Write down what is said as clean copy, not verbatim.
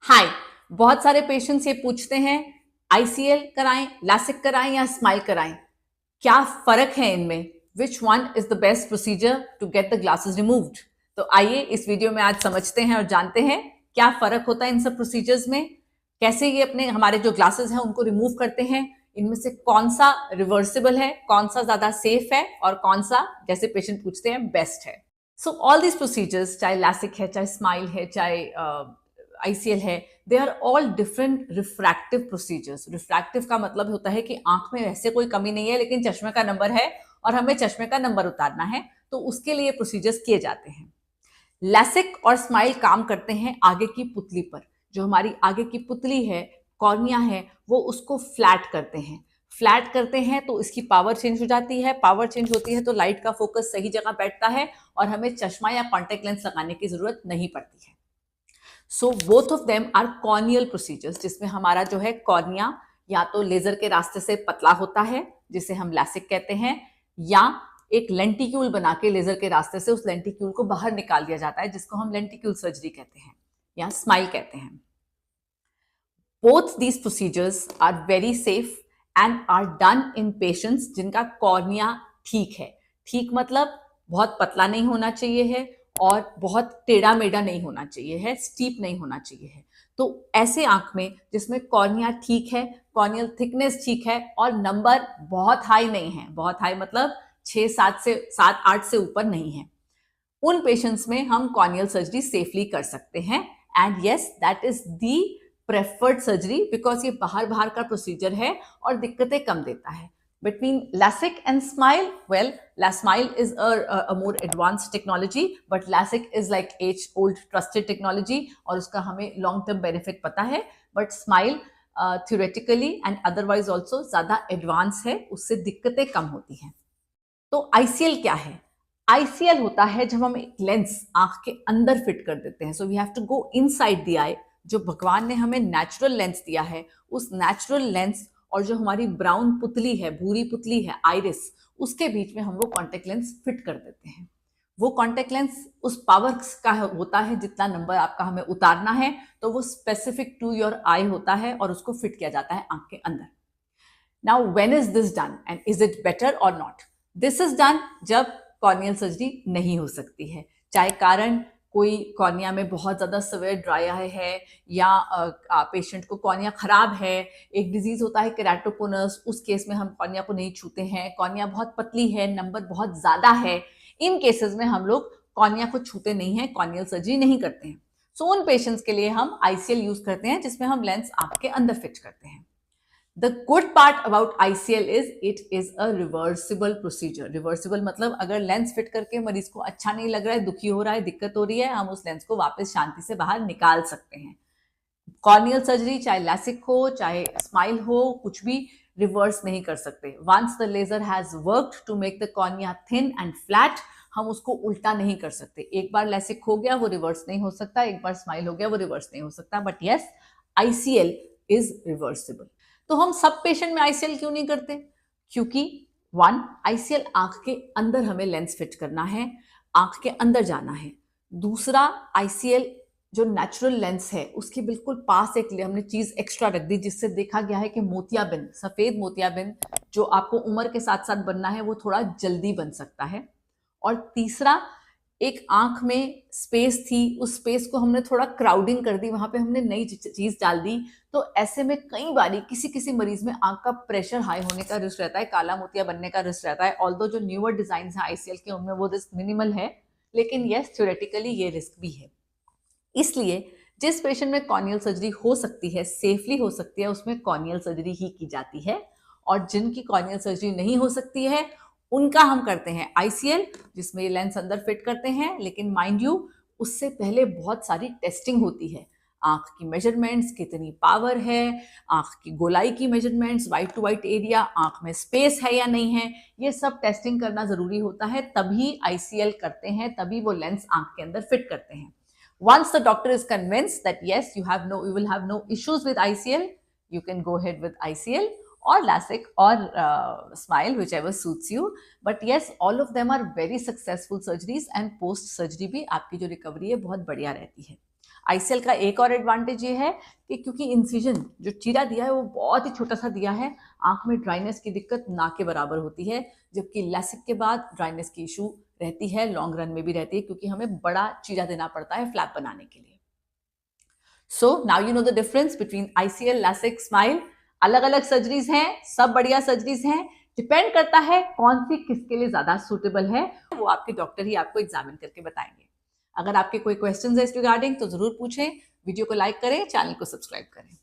हाय। बहुत सारे पेशेंट्स ये पूछते हैं आईसीएल कराएं, लासिक कराएं या स्माइल कराएं, क्या फर्क है इनमें, which one is the best procedure to get the glasses removed. तो आइए इस वीडियो में आज समझते हैं और जानते हैं क्या फर्क होता है इन सब प्रोसीजर्स में, कैसे ये अपने हमारे जो ग्लासेस हैं उनको रिमूव करते हैं, इनमें से कौन सा रिवर्सिबल है, कौन सा ज्यादा सेफ है और कौन सा, जैसे पेशेंट पूछते हैं, बेस्ट है। सो ऑल दीज प्रोसीजर्स, चाहे लासिक है, चाहे स्माइल है, चाहे आईसीएल है, they are all different refractive procedures. Refractive का मतलब होता है कि आंख में वैसे कोई कमी नहीं है लेकिन चश्मे का नंबर है और हमें चश्मे का नंबर उतारना है, तो उसके लिए प्रोसीजर्स किए जाते हैं। लैसिक और स्माइल काम करते हैं आगे की पुतली पर। जो हमारी आगे की पुतली है, कॉर्निया है, वो उसको फ्लैट करते हैं। फ्लैट करते हैं तो इसकी पावर चेंज हो जाती है, पावर चेंज होती है तो लाइट का फोकस सही जगह बैठता है और हमें चश्मा या कॉन्टेक्ट लेंस लगाने की जरूरत नहीं पड़ती है। So both of them are corneal procedures, जिसमें हमारा जो है कॉर्निया या तो लेजर के रास्ते से पतला होता है जिसे हम लैसिक कहते हैं, या एक लेंटिक्यूल बना के लेजर के रास्ते से उस लेंटिक्यूल को बाहर निकाल दिया जाता है जिसको हम लेंटिक्यूल सर्जरी कहते हैं या स्माइल कहते हैं। Both these procedures are very safe and are done in patients जिनका कॉर्निया ठीक है। ठीक मतलब बहुत पतला नहीं होना चाहिए है और बहुत टेढ़ा मेढ़ा नहीं होना चाहिए है, स्टीप नहीं होना चाहिए है। तो ऐसे आंख में जिसमें कॉर्निया ठीक है, कॉर्नियल थिकनेस ठीक है और नंबर बहुत हाई नहीं है, बहुत हाई मतलब 6-7 से ऊपर नहीं है, उन पेशेंट्स में हम कॉर्नियल सर्जरी सेफली कर सकते हैं। And yes, that is the preferred surgery because ये बाहर बाहर का प्रोसीजर है और दिक्कतें कम देता है। Between LASIK and SMILE, well, SMILE is a more advanced technology, but LASIK is like age-old trusted technology और उसका हमें long-term benefit पता है। But SMILE theoretically and otherwise also ज़्यादा advanced है, उससे दिक्कतें कम होती हैं। तो ICL क्या है? ICL होता है जब हम एक लेंस आंख के अंदर फिट कर देते हैं। So we have to go inside the eye. जो भगवान ने हमें नेचुरल लेंस दिया है, उस नेचुरल लेंस और जो हमारी ब्राउन पुतली है, भूरी पुतली है, आइरिस, उसके बीच में हम वो कॉन्टेक्ट लेंस फिट कर देते हैं। वो कॉन्टेक्ट लेंस उस पावर का होता है जितना नंबर आपका हमें उतारना है, तो वो स्पेसिफिक टू योर आई होता है और उसको फिट किया जाता है आंख के अंदर। Now when is this done and is it better और नॉट? दिस इज डन जब कॉर्नियल सर्जरी नहीं हो सकती है, चाहे कारण कोई कॉर्निया में बहुत ज़्यादा सवेयर ड्राई आई है या पेशेंट को कॉर्निया खराब है। एक डिजीज होता है केराटोकोनस, उस केस में हम कॉर्निया को नहीं छूते हैं। कॉर्निया बहुत पतली है, नंबर बहुत ज़्यादा है, इन केसेस में हम लोग कॉर्निया को छूते नहीं हैं, कॉर्नियल सर्जरी नहीं करते हैं। सो उन पेशेंट्स के लिए हम आईसीएल यूज करते हैं जिसमें हम लेंस आंख के अंदर फिट करते हैं। The good part about ICL is it is a reversible procedure. Reversible मतलब अगर लेंस फिट करके मरीज को अच्छा नहीं लग रहा है, दुखी हो रहा है, दिक्कत हो रही है, हम उस लेंस को वापस शांति से बाहर निकाल सकते हैं। कॉर्नियल सर्जरी चाहे लैसिक हो चाहे स्माइल हो, कुछ भी रिवर्स नहीं कर सकते। Once the laser has worked to make the cornea thin and flat, हम उसको उल्टा नहीं कर सकते। एक बार लैसिक हो गया वो रिवर्स नहीं हो सकता, एक बार स्माइल हो गया वो रिवर्स नहीं हो सकता, but yes, ICL is reversible. तो हम सब पेशेंट में आईसीएल क्यों नहीं करते? क्योंकि वन, आईसीएल आंख के अंदर हमें लेंस फिट करना है, आंख के अंदर जाना है। दूसरा, आईसीएल जो नेचुरल लेंस है उसके बिल्कुल पास एक हमने चीज एक्स्ट्रा रख दी जिससे देखा गया है कि मोतियाबिंद, सफेद मोतियाबिंद जो आपको उम्र के साथ साथ बनना है वो थोड़ा जल्दी बन सकता है। और तीसरा, एक आंख में स्पेस थी, उस स्पेस को हमने थोड़ा क्राउडिंग कर दी, वहां पे हमने नई चीज डाल दी। तो ऐसे में कई बारी किसी किसी मरीज में आंख का प्रेशर हाई होने का रिस्क रहता है, काला मोतिया बनने का रिस्क रहता है। ऑल्दो जो न्यूअर डिजाइन है आईसीएल के उनमें वो रिस्क मिनिमल है, लेकिन यस, थ्योरेटिकली ये रिस्क भी है। इसलिए जिस पेशेंट में कॉर्नियल सर्जरी हो सकती है, सेफली हो सकती है, उसमें कॉर्नियल सर्जरी ही की जाती है। और जिनकी कॉर्नियल सर्जरी नहीं हो सकती है उनका हम करते हैं आईसीएल, जिसमें ये लेंस अंदर फिट करते हैं। लेकिन माइंड यू, उससे पहले बहुत सारी टेस्टिंग होती है। आंख की मेजरमेंट्स, कितनी पावर है, आंख की गोलाई की measurements, white to white area, आंख में स्पेस है या नहीं है, ये सब टेस्टिंग करना जरूरी होता है। तभी आईसीएल करते हैं, तभी वो लेंस आंख के अंदर फिट करते हैं। Once the doctor is convinced that yes, you will have no issues with ICL, you can go ahead with ICL or LASIK or SMILE, whichever suits you. But yes, all of them are very successful surgeries and post surgery भी आपकी जो recovery है बहुत बढ़िया रहती है। ICL का एक और एडवांटेज ये है कि क्योंकि इंसिजन जो चीरा दिया है वो बहुत ही छोटा सा दिया है, आंख में ड्राइनेस की दिक्कत ना के बराबर होती है, जबकि लैसिक के बाद ड्राइनेस की इशू रहती है, लॉन्ग रन में भी रहती है, क्योंकि हमें बड़ा चीरा देना पड़ता है फ्लैप बनाने के लिए। So now you know the difference between ICL, LASIK, smile. अलग अलग सर्जरीज हैं, सब बढ़िया सर्जरीज हैं, डिपेंड करता है कौन सी किसके लिए ज्यादा सुटेबल है, वो आपके डॉक्टर ही आपको एग्जामिन करके बताएंगे। अगर आपके कोई क्वेश्चंस है इस रिगार्डिंग तो जरूर पूछें, वीडियो को लाइक करें, चैनल को सब्सक्राइब करें।